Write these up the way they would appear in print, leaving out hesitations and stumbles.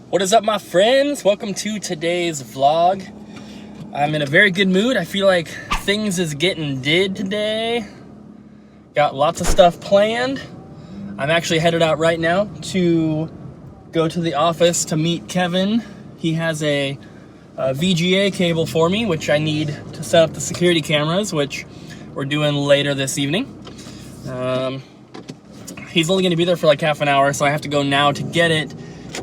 What is up, my friends? Welcome to today's vlog. I'm in a very good mood. I feel like things is getting did today. Got lots of stuff planned. I'm actually headed out right now to go to the office to meet Kevin. He has a VGA cable for me, which I need to set up the security cameras, which we're doing later this evening. He's only gonna be there for like half an hour, so I have to go now to get it.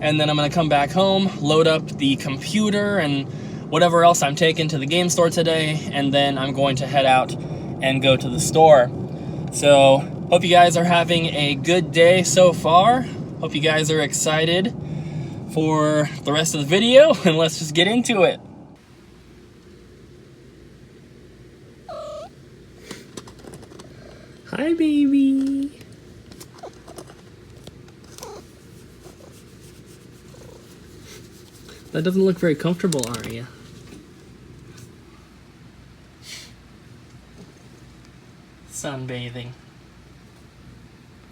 And then I'm gonna come back home, load up the computer and whatever else I'm taking to the game store today, and then I'm going to head out and go to the store. So, hope you guys are having a good day so far. Hope you guys are excited for the rest of the video, and let's just get into it. Hi, baby. That doesn't look very comfortable, are you? Sunbathing.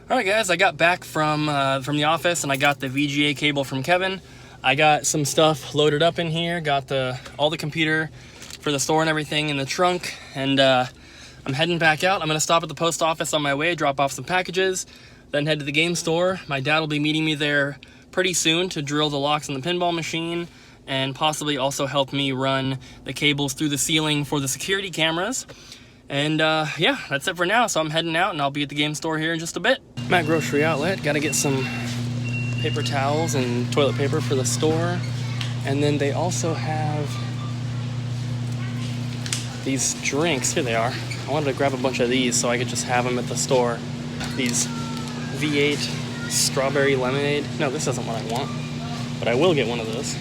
All right, guys, I got back from the office and I got the VGA cable from Kevin. I got some stuff loaded up in here. Got all the computer for the store and everything in the trunk, and I'm heading back out. I'm gonna stop at the post office on my way, drop off some packages, then head to the game store. My dad will be meeting me there pretty soon to drill the locks on the pinball machine and possibly also help me run the cables through the ceiling for the security cameras. And yeah, that's it for now. So I'm heading out and I'll be at the game store here in just a bit. I'm at Grocery Outlet, gotta get some paper towels and toilet paper for the store. And then they also have these drinks. Here they are. I wanted to grab a bunch of these so I could just have them at the store. These V8 strawberry lemonade. No, this isn't what I want, but I will get one of those.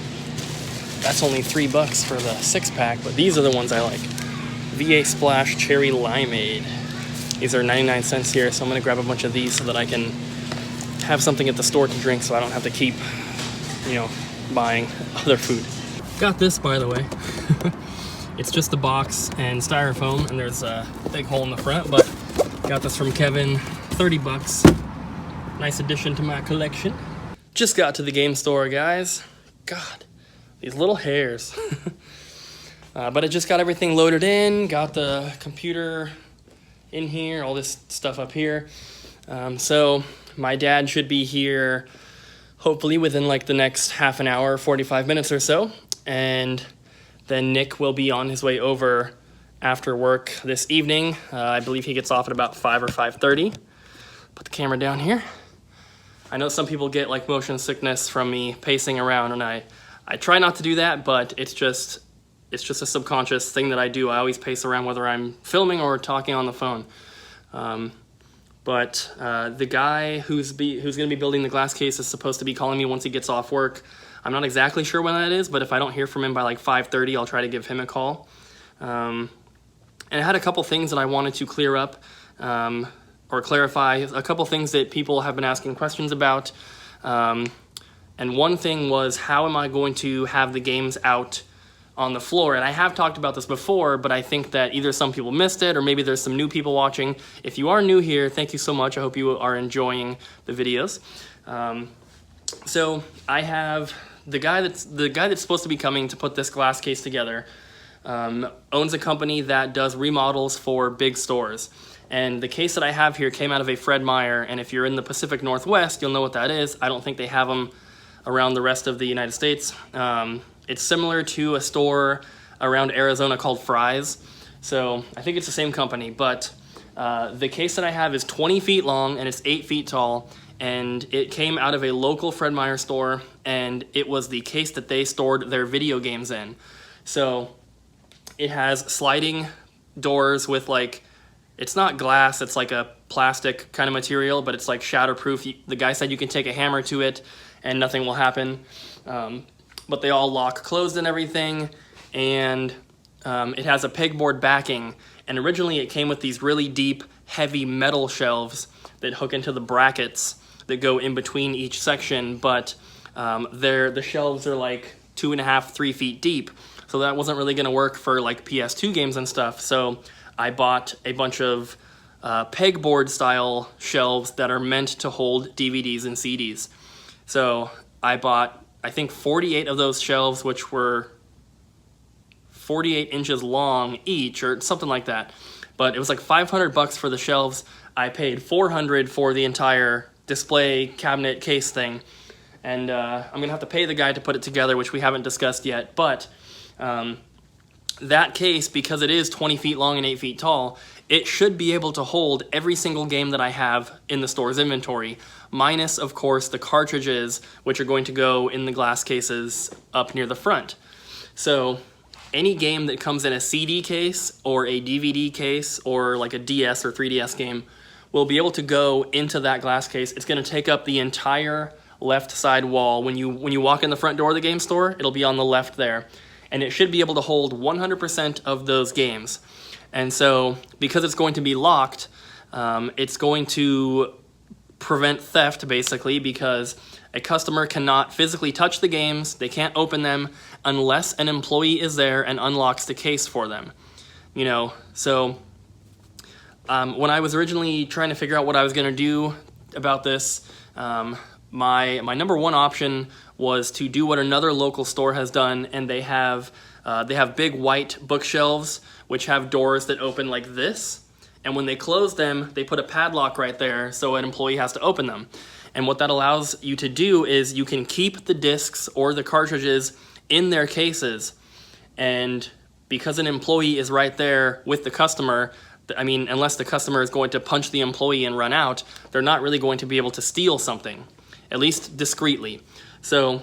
That's only $3 for the 6-pack, but these are the ones I like. V8 Splash Cherry Limeade. These are 99 cents here, so I'm gonna grab a bunch of these so that I can have something at the store to drink so I don't have to keep, buying other food. Got this, by the way. It's just a box and styrofoam, and there's a big hole in the front, but got this from Kevin, $30. Nice addition to my collection. Just got to the game store, guys. God, these little hairs. But I just got everything loaded in, got the computer in here, all this stuff up here. So my dad should be here hopefully within like the next half an hour, 45 minutes or so. And then Nick will be on his way over after work this evening. I believe he gets off at about 5 or 5:30. Put the camera down here. I know some people get like motion sickness from me pacing around, and I try not to do that, but it's just a subconscious thing that I do. I always pace around whether I'm filming or talking on the phone. But the guy who's gonna be building the glass case is supposed to be calling me once he gets off work. I'm not exactly sure when that is, but if I don't hear from him by like 5:30, I'll try to give him a call. And I had a couple things that I wanted to clear up, or clarify a couple things that people have been asking questions about. And one thing was, how am I going to have the games out on the floor? And I have talked about this before, but I think that either some people missed it or maybe there's some new people watching. If you are new here, thank you so much. I hope you are enjoying the videos. So I have the guy that's supposed to be coming to put this glass case together, owns a company that does remodels for big stores. And the case that I have here came out of a Fred Meyer, and if you're in the Pacific Northwest, you'll know what that is. I don't think they have them around the rest of the United States. It's similar to a store around Arizona called Fry's. So I think it's the same company, but the case that I have is 20 feet long and it's 8 feet tall, and it came out of a local Fred Meyer store, and it was the case that they stored their video games in. So it has sliding doors with like, it's not glass, it's like a plastic kind of material, but it's like shatterproof. The guy said you can take a hammer to it and nothing will happen. But they all lock closed and everything. And it has a pegboard backing. And originally it came with these really deep, heavy metal shelves that hook into the brackets that go in between each section. But the shelves are like 2.5, 3 feet deep. So that wasn't really gonna work for like PS2 games and stuff. So I bought a bunch of pegboard style shelves that are meant to hold DVDs and CDs. So I bought I think 48 of those shelves, which were 48 inches long each, or something like that. But it was like $500 for the shelves. I paid $400 for the entire display cabinet case thing. And I'm gonna have to pay the guy to put it together, which we haven't discussed yet. But that case, because it is 20 feet long and 8 feet tall, it should be able to hold every single game that I have in the store's inventory, minus, of course, the cartridges, which are going to go in the glass cases up near the front. So any game that comes in a CD case or a DVD case or like a DS or 3DS game will be able to go into that glass case. It's going to take up the entire left side wall. When you walk in the front door of the game store, it'll be on the left there. And it should be able to hold 100% of those games. And so, because it's going to be locked, it's going to prevent theft, basically, because a customer cannot physically touch the games, they can't open them, unless an employee is there and unlocks the case for them. You know, so when I was originally trying to figure out what I was going to do about this, my number one option was to do what another local store has done, and they have big white bookshelves which have doors that open like this, and when they close them, they put a padlock right there so an employee has to open them. And what that allows you to do is you can keep the discs or the cartridges in their cases, and because an employee is right there with the customer, I mean, unless the customer is going to punch the employee and run out, they're not really going to be able to steal something, at least discreetly. So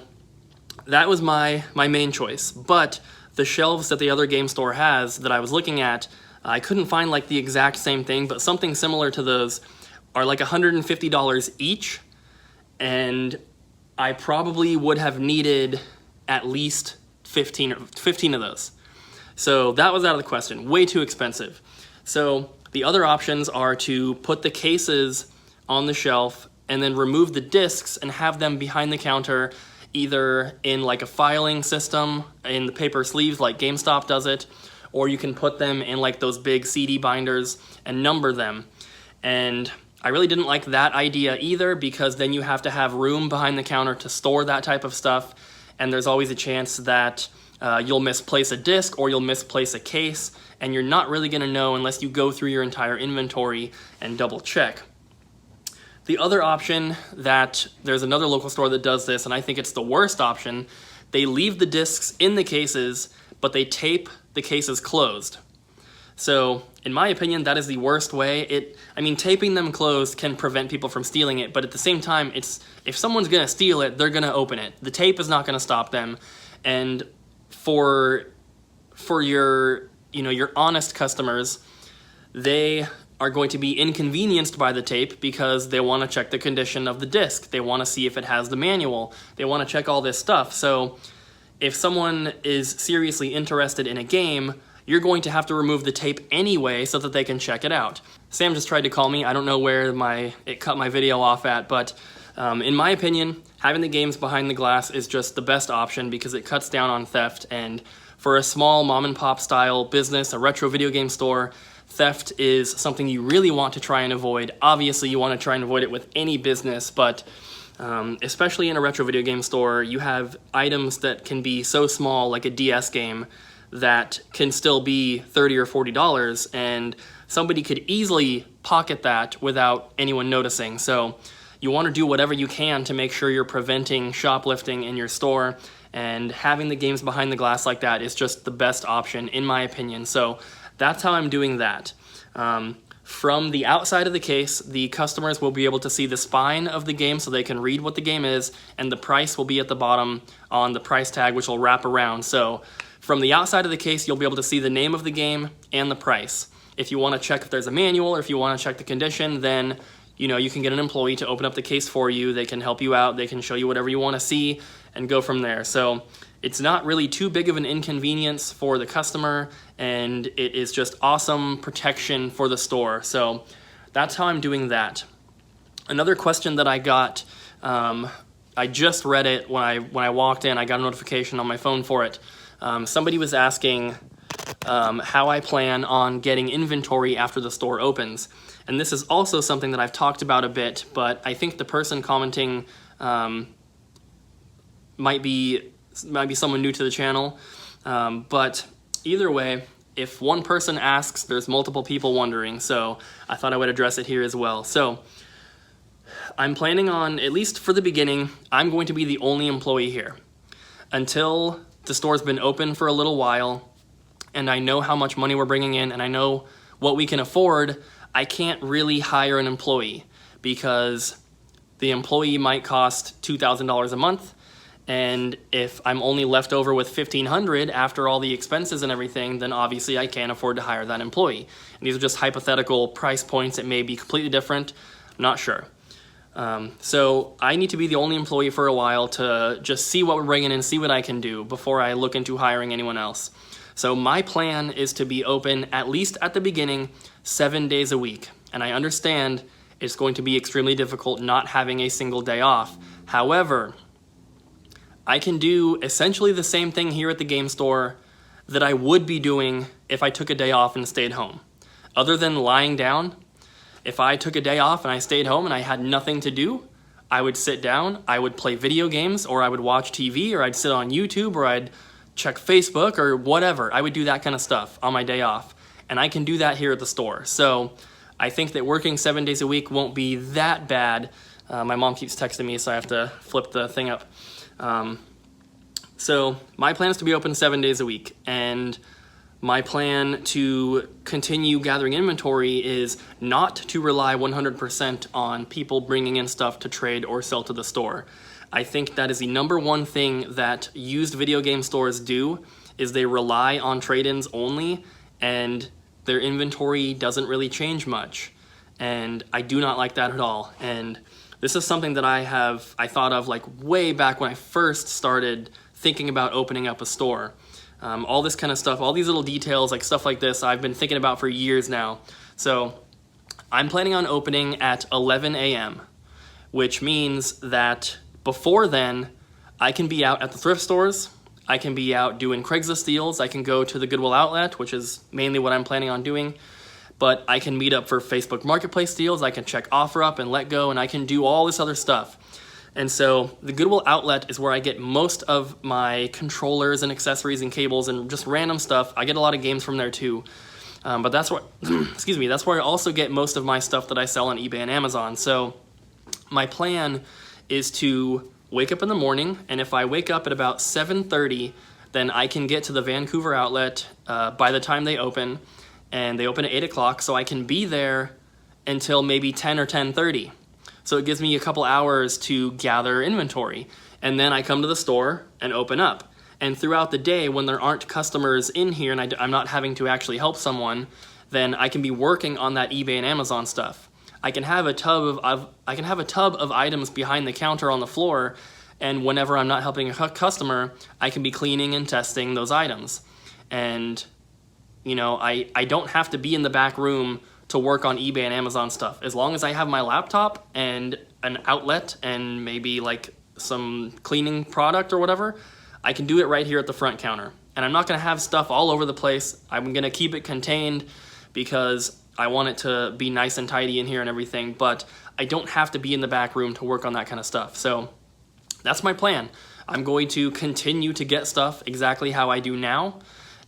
that was my main choice. But the shelves that the other game store has that I was looking at, I couldn't find like the exact same thing, but something similar to those are like $150 each, and I probably would have needed at least 15 of those. So that was out of the question, way too expensive. So the other options are to put the cases on the shelf and then remove the discs and have them behind the counter, either in like a filing system in the paper sleeves like GameStop does it, or you can put them in like those big CD binders and number them. And I really didn't like that idea either, because then you have to have room behind the counter to store that type of stuff, and there's always a chance that you'll misplace a disc or you'll misplace a case, and you're not really going to know unless you go through your entire inventory and double check. The other option, that there's another local store that does this, and I think it's the worst option, they leave the discs in the cases, but they tape the cases closed. So, in my opinion, that is the worst way. Taping them closed can prevent people from stealing it, but at the same time, if someone's gonna steal it, they're gonna open it. The tape is not gonna stop them, and for your honest customers, they are going to be inconvenienced by the tape because they want to check the condition of the disc. They want to see if it has the manual. They want to check all this stuff. So if someone is seriously interested in a game, you're going to have to remove the tape anyway so that they can check it out. Sam just tried to call me. I don't know where it cut my video off at, but in my opinion, having the games behind the glass is just the best option because it cuts down on theft. And for a small mom and pop style business, a retro video game store, theft is something you really want to try and avoid. Obviously, you want to try and avoid it with any business, but especially in a retro video game store, you have items that can be so small, like a DS game, that can still be $30 or $40, and somebody could easily pocket that without anyone noticing. So you want to do whatever you can to make sure you're preventing shoplifting in your store, and having the games behind the glass like that is just the best option, in my opinion. So that's how I'm doing that. From the outside of the case, the customers will be able to see the spine of the game so they can read what the game is, and the price will be at the bottom on the price tag, which will wrap around. So from the outside of the case, you'll be able to see the name of the game and the price. If you want to check if there's a manual, or if you want to check the condition, then you can get an employee to open up the case for you. They can help you out. They can show you whatever you want to see and go from there. So it's not really too big of an inconvenience for the customer, and it is just awesome protection for the store. So that's how I'm doing that. Another question that I got, I just read it when I walked in. I got a notification on my phone for it. Somebody was asking how I plan on getting inventory after the store opens. And this is also something that I've talked about a bit, but I think the person commenting might be someone new to the channel. But either way, if one person asks, there's multiple people wondering, so I thought I would address it here as well. So I'm planning on, at least for the beginning, I'm going to be the only employee here until the store's been open for a little while and I know how much money we're bringing in and I know what we can afford. I can't really hire an employee because the employee might cost $2,000 a month, and if I'm only left over with $1,500 after all the expenses and everything, then obviously I can't afford to hire that employee. And these are just hypothetical price points. It may be completely different. I'm not sure. So I need to be the only employee for a while to just see what we're bringing in, see what I can do before I look into hiring anyone else. So my plan is to be open, at least at the beginning, 7 days a week. And I understand it's going to be extremely difficult not having a single day off. However, I can do essentially the same thing here at the game store that I would be doing if I took a day off and stayed home. Other than lying down, if I took a day off and I stayed home and I had nothing to do, I would sit down, I would play video games, or I would watch TV, or I'd sit on YouTube, or I'd check Facebook, or whatever. I would do that kind of stuff on my day off. And I can do that here at the store. So I think that working 7 days a week won't be that bad. My mom keeps texting me, so I have to flip the thing up. So my plan is to be open 7 days a week, and my plan to continue gathering inventory is not to rely 100% on people bringing in stuff to trade or sell to the store. I think that is the number one thing that used video game stores do, is they rely on trade-ins only, and their inventory doesn't really change much. And I do not like that at all. And this is something that I thought of like way back when I first started thinking about opening up a store. All this kind of stuff, all these little details, like stuff like this, I've been thinking about for years now. So I'm planning on opening at 11 a.m., which means that before then, I can be out at the thrift stores, I can be out doing Craigslist deals, I can go to the Goodwill outlet, which is mainly what I'm planning on doing, but I can meet up for Facebook Marketplace deals, I can check OfferUp and Let Go, and I can do all this other stuff. And so the Goodwill outlet is where I get most of my controllers and accessories and cables and just random stuff. I get a lot of games from there too. But that's where, excuse me, that's where I also get most of my stuff that I sell on eBay and Amazon. So my plan is to wake up in the morning, and if I wake up at about 7:30, then I can get to the Vancouver outlet by the time they open, and they open at 8 o'clock, so I can be there until maybe 10 or 10:30. So it gives me a couple hours to gather inventory, and then I come to the store and open up. And throughout the day, when there aren't customers in here and I'm not having to actually help someone, then I can be working on that eBay and Amazon stuff. I can have a tub of items behind the counter on the floor, and whenever I'm not helping a customer, I can be cleaning and testing those items. And you know, I don't have to be in the back room to work on eBay and Amazon stuff. As long as I have my laptop and an outlet and maybe like some cleaning product or whatever, I can do it right here at the front counter. And I'm not gonna have stuff all over the place. I'm gonna keep it contained because I want it to be nice and tidy in here and everything, but I don't have to be in the back room to work on that kind of stuff. So that's my plan. I'm going to continue to get stuff exactly how I do now,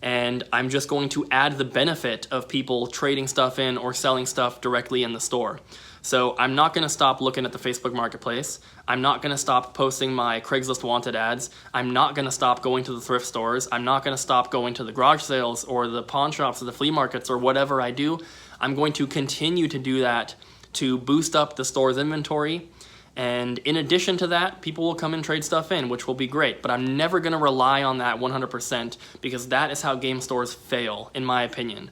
and I'm just going to add the benefit of people trading stuff in or selling stuff directly in the store. So I'm not gonna stop looking at the Facebook Marketplace. I'm not gonna stop posting my Craigslist wanted ads. I'm not gonna stop going to the thrift stores. I'm not gonna stop going to the garage sales or the pawn shops or the flea markets or whatever I do. I'm going to continue to do that to boost up the store's inventory. And in addition to that, people will come and trade stuff in, which will be great. But I'm never gonna rely on that 100% because that is how game stores fail, in my opinion.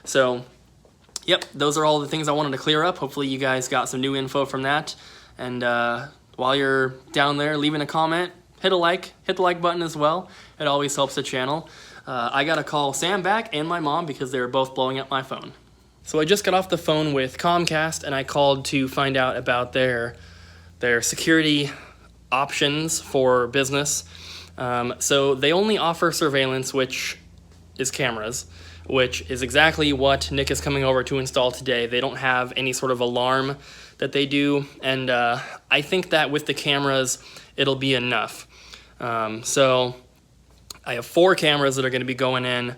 So, yep, those are all the things I wanted to clear up. Hopefully you guys got some new info from that. And while you're down there leaving a comment, hit the like button as well. It always helps the channel. I gotta call Sam back and my mom because they were both blowing up my phone. So I just got off the phone with Comcast and I called to find out about their security options for business. So they only offer surveillance, which is cameras, which is exactly what Nick is coming over to install today. They don't have any sort of alarm that they do, and I think that with the cameras, it'll be enough. So I have 4 cameras that are going to be going in,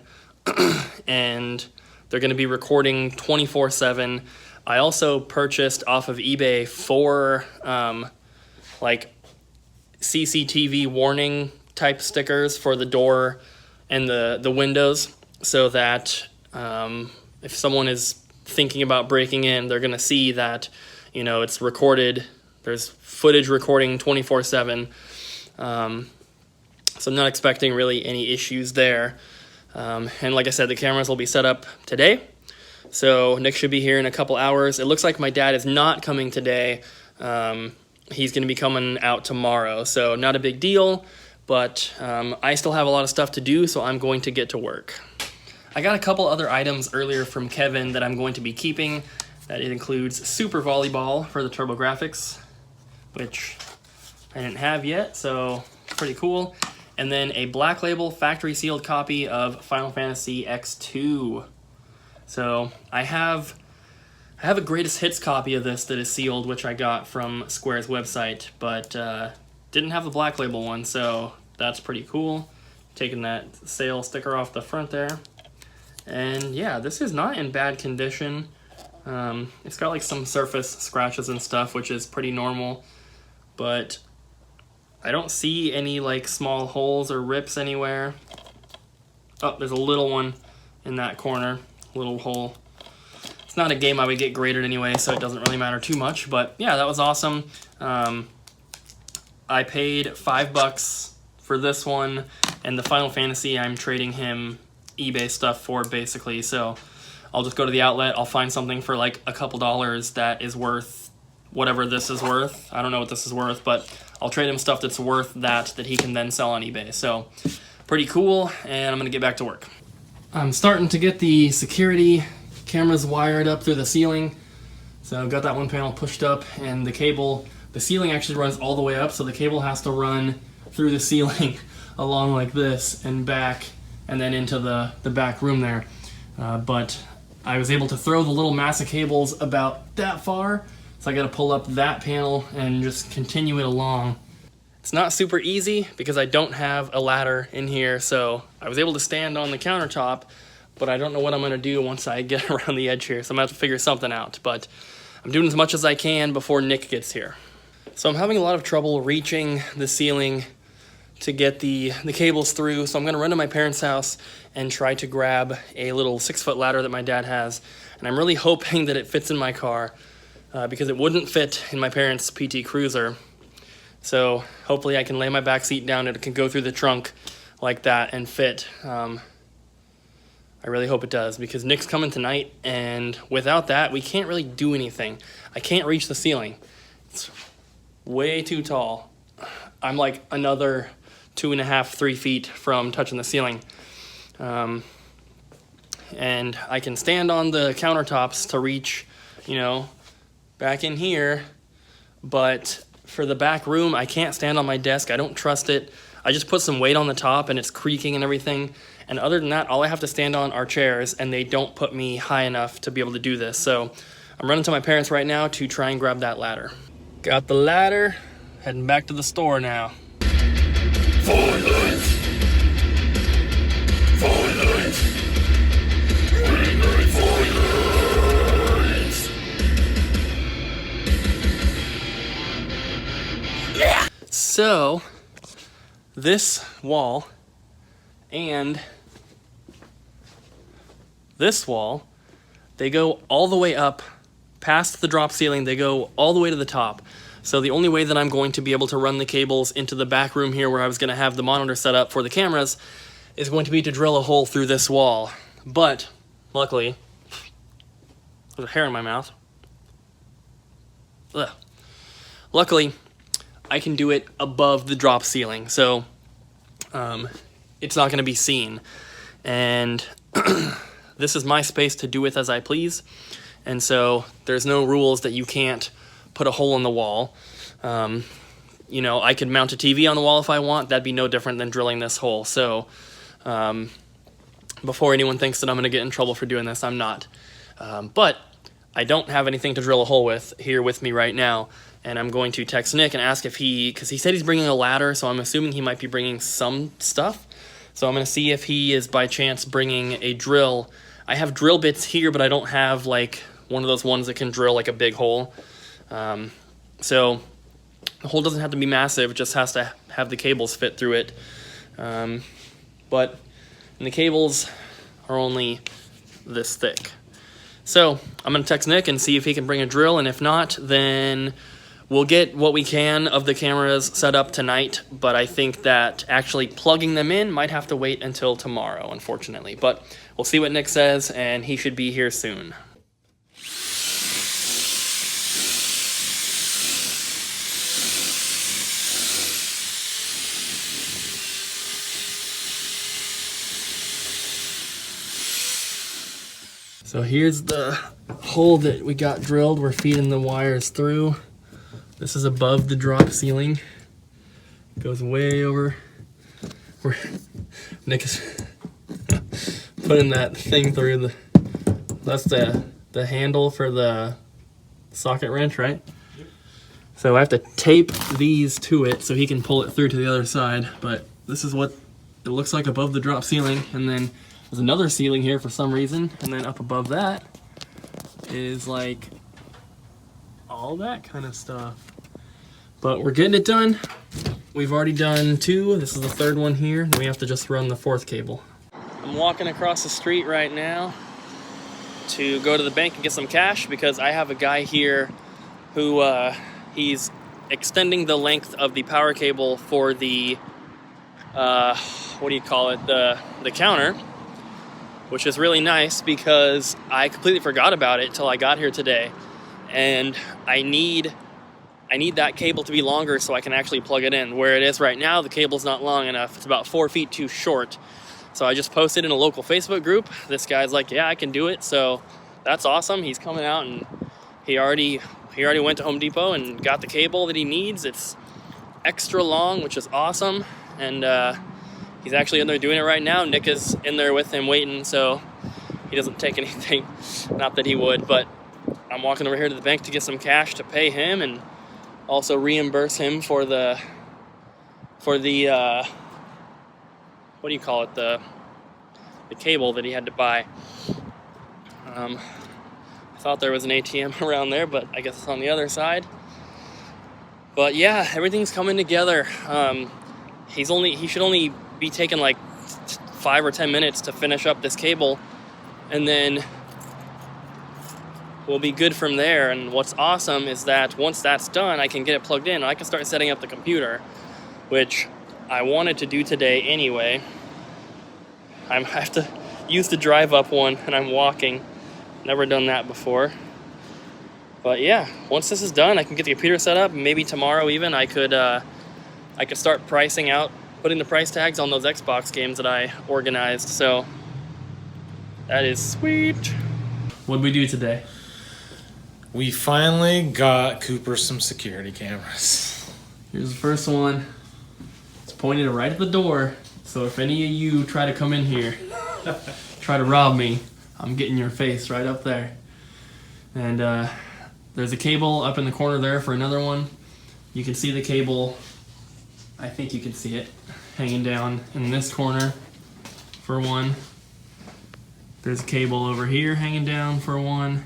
and they're going to be recording 24/7. I also purchased off of eBay 4 like CCTV warning type stickers for the door and the windows, so that if someone is thinking about breaking in, they're going to see that, you know, it's recorded. There's footage recording 24/7. So I'm not expecting really any issues there. And like I said, the cameras will be set up today. So Nick should be here in a couple hours. It looks like my dad is not coming today. He's going to be coming out tomorrow. So not a big deal, but I still have a lot of stuff to do, so I'm going to get to work. I got a couple other items earlier from Kevin that I'm going to be keeping. That it includes Super Volleyball for the TurboGrafx, which I didn't have yet, so pretty cool. And then a Black Label factory sealed copy of Final Fantasy X2. So I have a greatest hits copy of this that is sealed, which I got from Square's website, but didn't have the Black Label one, so that's pretty cool. Taking that sale sticker off the front there. And yeah, this is not in bad condition. It's got like some surface scratches and stuff, which is pretty normal, but I don't see any like small holes or rips anywhere. Oh, there's a little one in that corner, little hole. It's not a game I would get graded anyway, so it doesn't really matter too much, but yeah, that was awesome. I paid $5 for this one, and the Final Fantasy I'm trading him eBay stuff for basically, so I'll just go to the outlet, I'll find something for like a couple dollars that is worth whatever this is worth. I don't know what this is worth, but I'll trade him stuff that's worth that he can then sell on eBay. So pretty cool, and I'm gonna get back to work. I'm starting to get the security cameras wired up through the ceiling. So I've got that one panel pushed up, and the cable, the ceiling actually runs all the way up, so the cable has to run through the ceiling along like this and back, and then into the back room there. But I was able to throw the little mass of cables about that far, so I gotta pull up that panel and just continue it along. It's not super easy because I don't have a ladder in here, so I was able to stand on the countertop, but I don't know what I'm gonna do once I get around the edge here, so I'm gonna have to figure something out. But I'm doing as much as I can before Nick gets here. So I'm having a lot of trouble reaching the ceiling to get the cables through, so I'm gonna run to my parents' house and try to grab a little 6-foot ladder that my dad has, and I'm really hoping that it fits in my car, because it wouldn't fit in my parents' PT Cruiser. So hopefully I can lay my back seat down and it can go through the trunk like that and fit. I really hope it does, because Nick's coming tonight, and without that we can't really do anything. I can't reach the ceiling. It's way too tall. I'm like another 2.5, 3 feet from touching the ceiling. And I can stand on the countertops to reach, you know, back in here, but for the back room, I can't stand on my desk. I don't trust it. I just put some weight on the top and it's creaking and everything. And other than that, all I have to stand on are chairs, and they don't put me high enough to be able to do this. So I'm running to my parents right now to try and grab that ladder. Got the ladder, heading back to the store now. Finalize. So this wall and this wall, they go all the way up past the drop ceiling. They go all the way to the top. So the only way that I'm going to be able to run the cables into the back room here, where I was going to have the monitor set up for the cameras, is going to be to drill a hole through this wall. But luckily, there's a hair in my mouth. Ugh. Luckily, I can do it above the drop ceiling, so it's not going to be seen. And this is my space to do with as I please, and so there's no rules that you can't put a hole in the wall. You know, I could mount a TV on the wall if I want. That'd be no different than drilling this hole. So before anyone thinks that I'm going to get in trouble for doing this, I'm not. But I don't have anything to drill a hole with here with me right now, And I'm going to text Nick and ask if because he said he's bringing a ladder, so I'm assuming he might be bringing some stuff. So I'm going to see if he is by chance bringing a drill. I have drill bits here, but I don't have like one of those ones that can drill like a big hole. So the hole doesn't have to be massive, it just has to have the cables fit through it. But the cables are only this thick. So I'm going to text Nick and see if he can bring a drill, and if not, then we'll get what we can of the cameras set up tonight, but I think that actually plugging them in might have to wait until tomorrow, unfortunately. But we'll see what Nick says, and he should be here soon. So here's the hole that we got drilled. We're feeding the wires through. This is above the drop ceiling. Goes way over where Nick is putting that thing through. That's the handle for the socket wrench, right? Yep. So I have to tape these to it so he can pull it through to the other side. But this is what it looks like above the drop ceiling. And then there's another ceiling here for some reason. And then up above that is like all that kind of stuff. But we're getting it done. We've already done 2. This is the 3rd one here. Then we have to just run the 4th cable. I'm walking across the street right now to go to the bank and get some cash because I have a guy here who he's extending the length of the power cable for the what do you call it, the counter, which is really nice because I completely forgot about it till I got here today, and I need that cable to be longer so I can actually plug it in. Where it is right now, the cable's not long enough. It's about 4 feet too short. So I just posted in a local Facebook group. This guy's like, yeah, I can do it. So that's awesome. He's coming out, and he already went to Home Depot and got the cable that he needs. It's extra long, which is awesome. And he's actually in there doing it right now. Nick is in there with him waiting, so he doesn't take anything. Not that he would, but I'm walking over here to the bank to get some cash to pay him and also reimburse him for the what do you call it, the cable that he had to buy. I thought there was an ATM around there, but I guess it's on the other side. But yeah, everything's coming together. He should only be taking like 5 or 10 minutes to finish up this cable, and then we'll be good from there. And what's awesome is that once that's done, I can get it plugged in. I can start setting up the computer, which I wanted to do today anyway. I have to use the drive up one, and I'm walking. Never done that before. But yeah, once this is done, I can get the computer set up. Maybe tomorrow even I could start pricing out, putting the price tags on those Xbox games that I organized. So that is sweet. What'd we do today? We finally got Cooper some security cameras. Here's the first one. It's pointed right at the door. So if any of you try to come in here, try to rob me, I'm getting your face right up there. And there's a cable up in the corner there for another one. You can see the cable, I think you can see it, hanging down in this corner for one. There's a cable over here hanging down for one.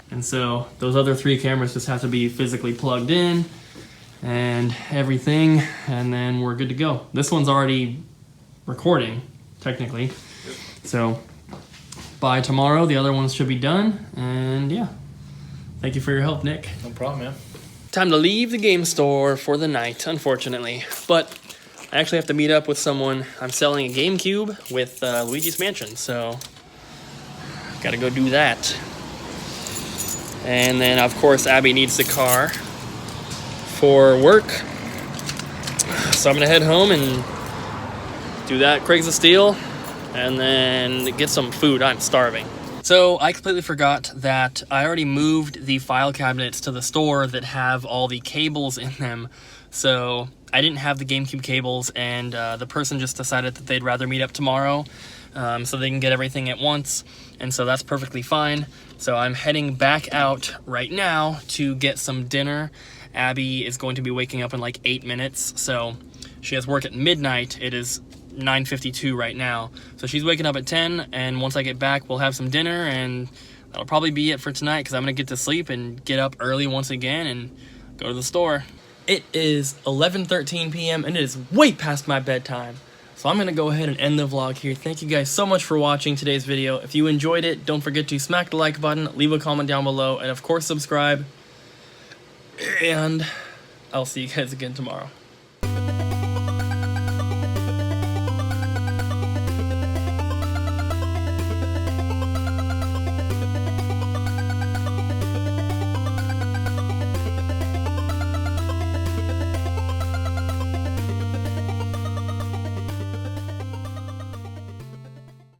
And so those other 3 cameras just have to be physically plugged in and everything, and then we're good to go. This one's already recording, technically. So by tomorrow, the other ones should be done, and yeah. Thank you for your help, Nick. No problem, man. Time to leave the game store for the night, unfortunately. But I actually have to meet up with someone. I'm selling a GameCube with Luigi's Mansion, so gotta go do that. And then, of course, Abby needs the car for work. So I'm going to head home and do that Craigslist deal and then get some food. I'm starving. So I completely forgot that I already moved the file cabinets to the store that have all the cables in them. So I didn't have the GameCube cables, and the person just decided that they'd rather meet up tomorrow so they can get everything at once, and so that's perfectly fine. So I'm heading back out right now to get some dinner. Abby is going to be waking up in like 8 minutes, so she has work at midnight. It is 9:52 right now, so she's waking up at 10, and once I get back, we'll have some dinner, and that'll probably be it for tonight, because I'm gonna get to sleep and get up early once again and go to the store. It is 11:13 p.m. and it is way past my bedtime, so I'm gonna go ahead and end the vlog here. Thank you guys so much for watching today's video. If you enjoyed it, don't forget to smack the like button, leave a comment down below, and of course subscribe, and I'll see you guys again tomorrow.